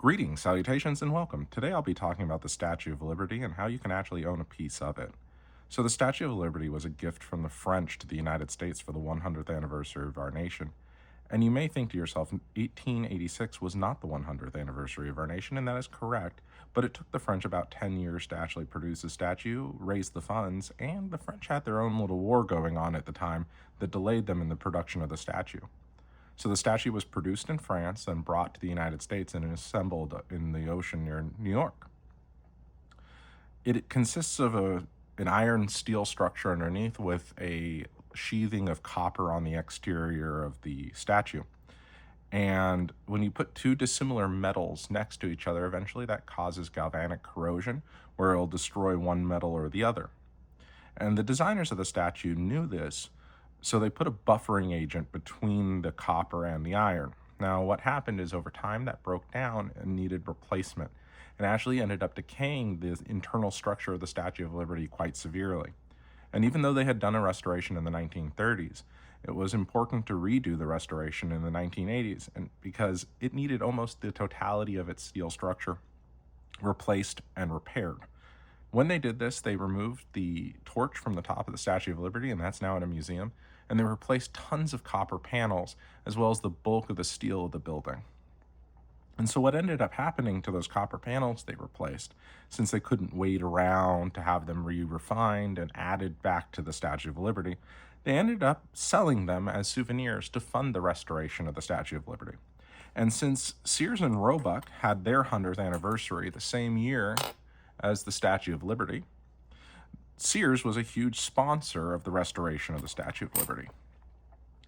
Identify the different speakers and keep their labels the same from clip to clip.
Speaker 1: Greetings, salutations, and welcome. Today I'll be talking about the Statue of Liberty and how you can actually own a piece of it. So, the Statue of Liberty was a gift from the French to the United States for the 100th anniversary of our nation. And you may think to yourself, 1886 was not the 100th anniversary of our nation, and that is correct, but it took the French about 10 years to actually produce a statue, raise the funds, and the French had their own little war going on at the time that delayed them in the production of the statue. So the statue was produced in France and brought to the United States and assembled in the ocean near New York. It consists of an iron steel structure underneath with a sheathing of copper on the exterior of the statue. And when you put two dissimilar metals next to each other, eventually that causes galvanic corrosion, where it'll destroy one metal or the other. And the designers of the statue knew this, so they put a buffering agent between the copper and the iron. Now, what happened is over time that broke down and needed replacement, and actually ended up decaying the internal structure of the Statue of Liberty quite severely. And even though they had done a restoration in the 1930s, it was important to redo the restoration in the 1980s, and because it needed almost the totality of its steel structure replaced and repaired. When they did this, they removed the torch from the top of the Statue of Liberty, and that's now in a museum, and they replaced tons of copper panels, as well as the bulk of the steel of the building. And so what ended up happening to those copper panels they replaced, since they couldn't wait around to have them re-refined and added back to the Statue of Liberty, they ended up selling them as souvenirs to fund the restoration of the Statue of Liberty. And since Sears and Roebuck had their 100th anniversary the same year as the Statue of Liberty, Sears was a huge sponsor of the restoration of the Statue of Liberty.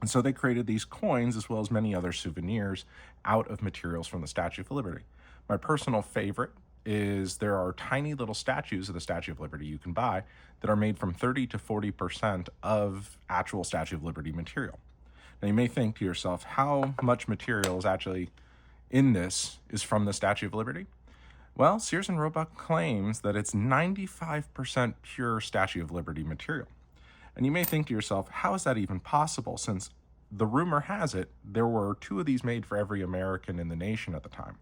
Speaker 1: And so they created these coins as well as many other souvenirs out of materials from the Statue of Liberty. My personal favorite is there are tiny little statues of the Statue of Liberty you can buy that are made from 30 to 40% of actual Statue of Liberty material. Now you may think to yourself, how much material is actually in this is from the Statue of Liberty? Well, Sears and Roebuck claims that it's 95% pure Statue of Liberty material. And you may think to yourself, how is that even possible, since the rumor has it there were 2 of these made for every American in the nation at the time?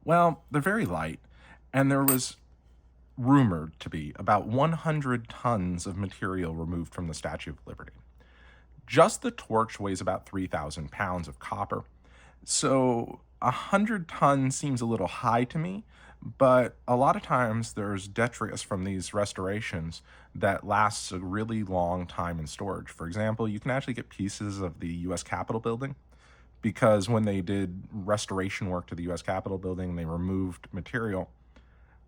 Speaker 1: Well, they're very light, and there was rumored to be about 100 tons of material removed from the Statue of Liberty. Just the torch weighs about 3,000 pounds of copper, so 100 tons seems a little high to me, but a lot of times there's detritus from these restorations that lasts a really long time in storage. For example, you can actually get pieces of the U.S. Capitol building, because when they did restoration work to the U.S. Capitol building, they removed material.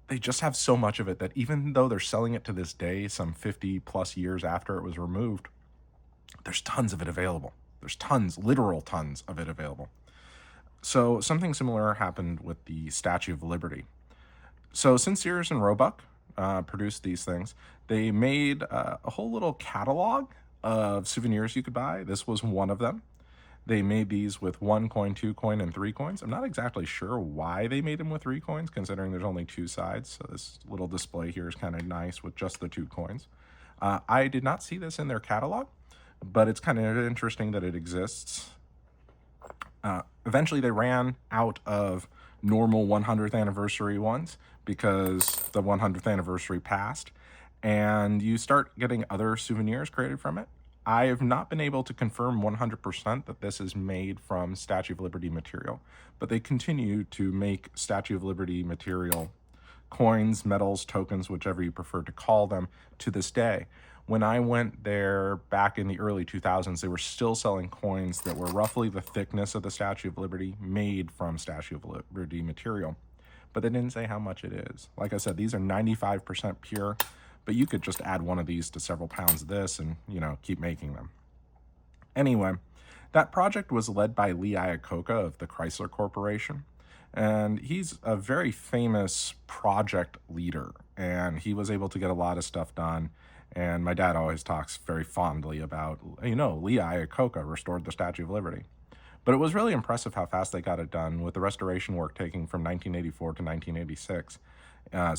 Speaker 1: They just have so much of it that even though they're selling it to this day, some 50 plus years after it was removed, there's tons of it available. There's tons, literal tons of it available. So something similar happened with the Statue of Liberty. So since Sears and Roebuck produced these things, they made a whole little catalog of souvenirs you could buy. This was one of them. They made these with 1 coin, 2 coin, and 3 coins. I'm not exactly sure why they made them with 3 coins, considering there's only 2 sides. So this little display here is kind of nice with just the 2 coins. I did not see this in their catalog, but it's kind of interesting that it exists. Eventually, they ran out of normal 100th anniversary ones because the 100th anniversary passed, and you start getting other souvenirs created from it. I have not been able to confirm 100% that this is made from Statue of Liberty material, but they continue to make Statue of Liberty material coins, medals, tokens, whichever you prefer to call them, to this day. When I went there back in the early 2000s, they were still selling coins that were roughly the thickness of the Statue of Liberty, made from Statue of Liberty material. But they didn't say how much it is. Like I said, these are 95% pure, but you could just add one of these to several pounds of this and, keep making them. Anyway, that project was led by Lee Iacocca of the Chrysler Corporation. And he's a very famous project leader, and he was able to get a lot of stuff done. And my dad always talks very fondly about, Lee Iacocca restored the Statue of Liberty. But it was really impressive how fast they got it done, with the restoration work taking from 1984 to 1986,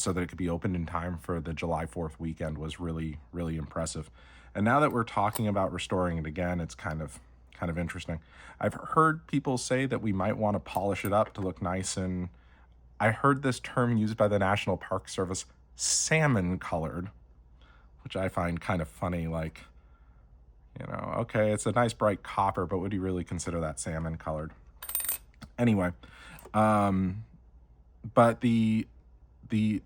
Speaker 1: so that it could be opened in time for the July 4th weekend was really, really impressive. And now that we're talking about restoring it again, it's kind of kind of interesting. I've heard people say that we might want to polish it up to look nice, and I heard this term used by the National Park Service, salmon colored, which I find kind of funny. Like, okay, it's a nice bright copper, but would you really consider that salmon colored? Anyway, but the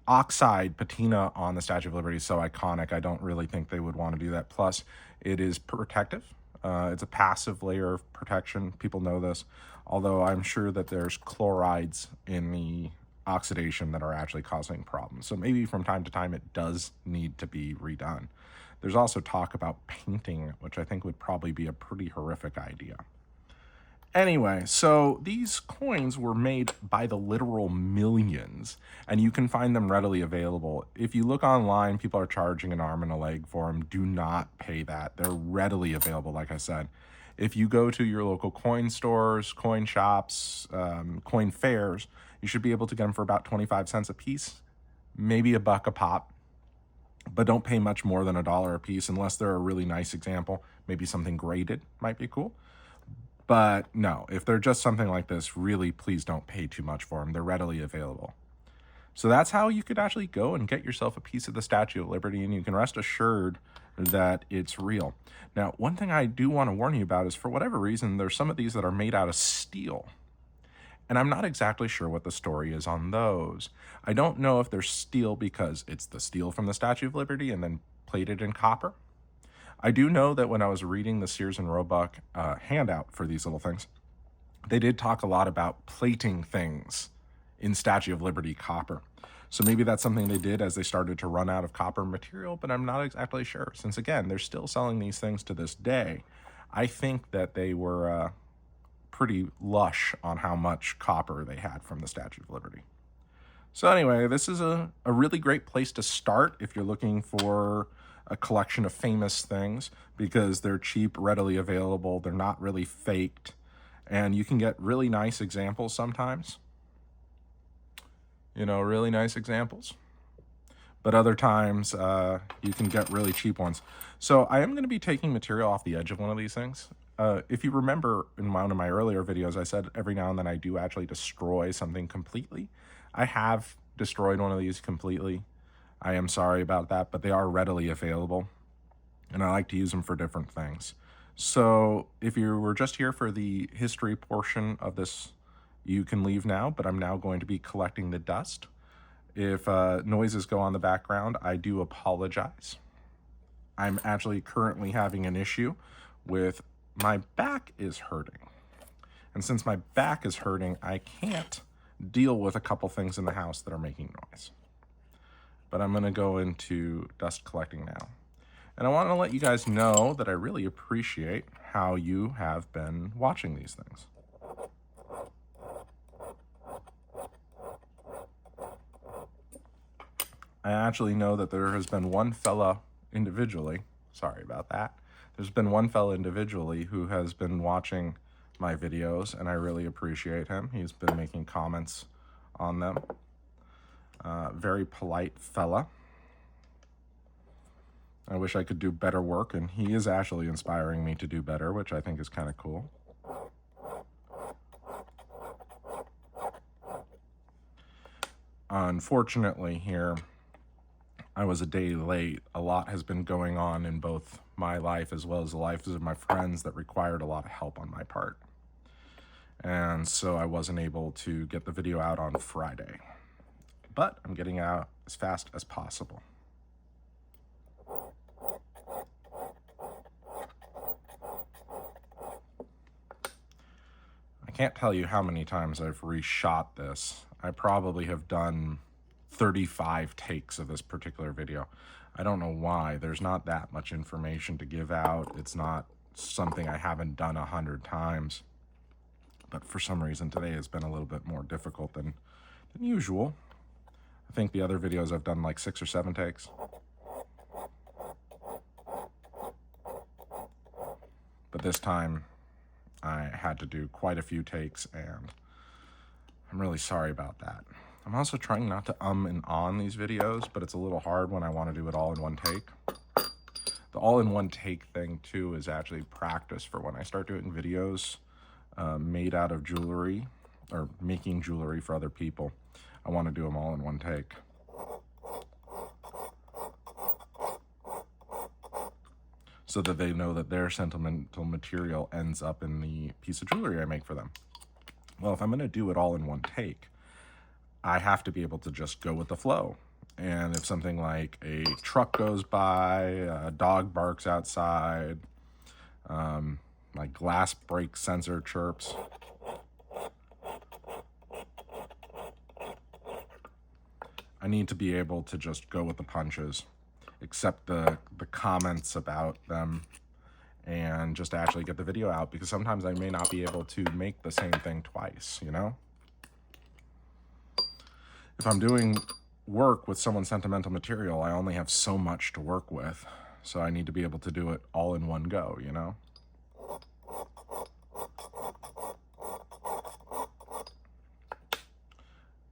Speaker 1: oxide patina on the Statue of Liberty is so iconic, I don't really think they would want to do that. Plus, it is protective. It's a passive layer of protection. People know this, although I'm sure that there's chlorides in the oxidation that are actually causing problems. So maybe from time to time it does need to be redone. There's also talk about painting, which I think would probably be a pretty horrific idea. Anyway, so these coins were made by the literal millions, and you can find them readily available. If you look online, people are charging an arm and a leg for them. Do not pay that. They're readily available, like I said. If you go to your local coin stores, coin shops, coin fairs, you should be able to get them for about 25 cents a piece, maybe $1 a pop. But don't pay much more than $1 a piece unless they're a really nice example. Maybe something graded might be cool. But no, if they're just something like this, really, please don't pay too much for them. They're readily available. So that's how you could actually go and get yourself a piece of the Statue of Liberty, and you can rest assured that it's real. Now, one thing I do want to warn you about is, for whatever reason, there's some of these that are made out of steel. And I'm not exactly sure what the story is on those. I don't know if they're steel because it's the steel from the Statue of Liberty and then plated in copper. I do know that when I was reading the Sears and Roebuck handout for these little things, they did talk a lot about plating things in Statue of Liberty copper. So maybe that's something they did as they started to run out of copper material, but I'm not exactly sure. Since, again, they're still selling these things to this day, I think that they were pretty lush on how much copper they had from the Statue of Liberty. So anyway, this is a really great place to start if you're looking for a collection of famous things, because they're cheap, readily available, they're not really faked, and you can get really nice examples sometimes. Really nice examples. But other times, you can get really cheap ones. So I am going to be taking material off the edge of one of these things. If you remember in one of my earlier videos, I said every now and then I do actually destroy something completely. I have destroyed one of these completely. I am sorry about that, but they are readily available, and I like to use them for different things. So if you were just here for the history portion of this, you can leave now, but I'm now going to be collecting the dust. If noises go on the background, I do apologize. I'm actually currently having an issue with my back is hurting. And since my back is hurting, I can't deal with a couple things in the house that are making noise. But I'm going to go into dust collecting now. And I want to let you guys know that I really appreciate how you have been watching these things. I actually know that there has been one fella individually, sorry about that, there's been one fella individually who has been watching my videos, and I really appreciate him. He's been making comments on them. Very polite fella. I wish I could do better work, and he is actually inspiring me to do better, which I think is kind of cool. Unfortunately here, I was a day late. A lot has been going on in both my life as well as the lives of my friends that required a lot of help on my part. And so I wasn't able to get the video out on Friday. But I'm getting out as fast as possible. I can't tell you how many times I've reshot this. I probably have done 35 takes of this particular video. I don't know why. There's not that much information to give out. It's not something I haven't done 100 times. But for some reason today has been a little bit more difficult than usual. I think the other videos I've done like 6 or 7 takes. But this time I had to do quite a few takes, and I'm really sorry about that. I'm also trying not to and on these videos, but it's a little hard when I want to do it all in one take. The all-in-one take thing too is actually practice for when I start doing videos made out of jewelry or making jewelry for other people. I want to do them all in one take. So that they know that their sentimental material ends up in the piece of jewelry I make for them. Well, if I'm going to do it all in one take, I have to be able to just go with the flow. And if something like a truck goes by, a dog barks outside, my glass break sensor chirps, I need to be able to just go with the punches, accept the comments about them, and just actually get the video out, because sometimes I may not be able to make the same thing twice, you know? If I'm doing work with someone's sentimental material, I only have so much to work with, so I need to be able to do it all in one go, you know?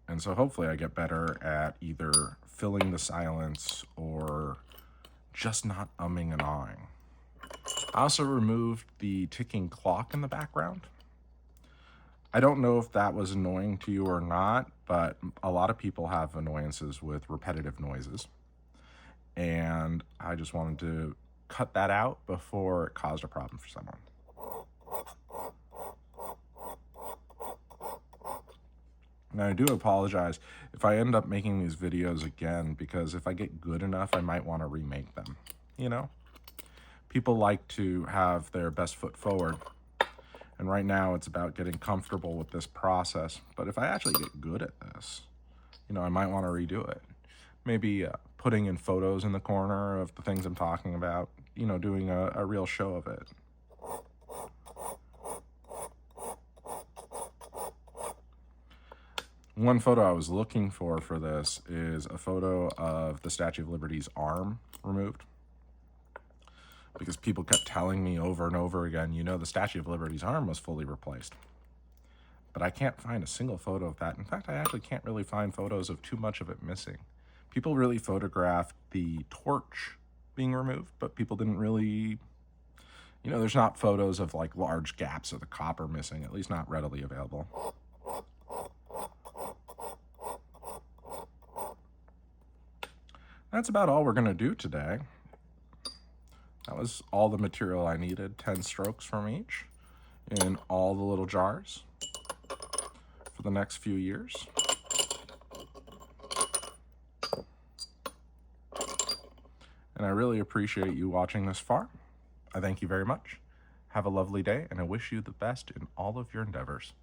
Speaker 1: And so hopefully I get better at either filling the silence or just not umming and ahhing. I also removed the ticking clock in the background. I don't know if that was annoying to you or not, but a lot of people have annoyances with repetitive noises. And I just wanted to cut that out before it caused a problem for someone. And I do apologize if I end up making these videos again, because if I get good enough, I might want to remake them, you know? People like to have their best foot forward. And right now it's about getting comfortable with this process. But if I actually get good at this, you know, I might want to redo it. Maybe putting in photos in the corner of the things I'm talking about, you know, doing a real show of it. One photo I was looking for this is a photo of the Statue of Liberty's arm removed, because people kept telling me over and over again, you know, the Statue of Liberty's arm was fully replaced. But I can't find a single photo of that. In fact, I actually can't really find photos of too much of it missing. People really photographed the torch being removed, but people didn't really, you know, there's not photos of like large gaps of the copper missing, at least not readily available. That's about all we're going to do today. That was all the material I needed, 10 strokes from each, in all the little jars for the next few years. And I really appreciate you watching this far. I thank you very much. Have a lovely day, and I wish you the best in all of your endeavors.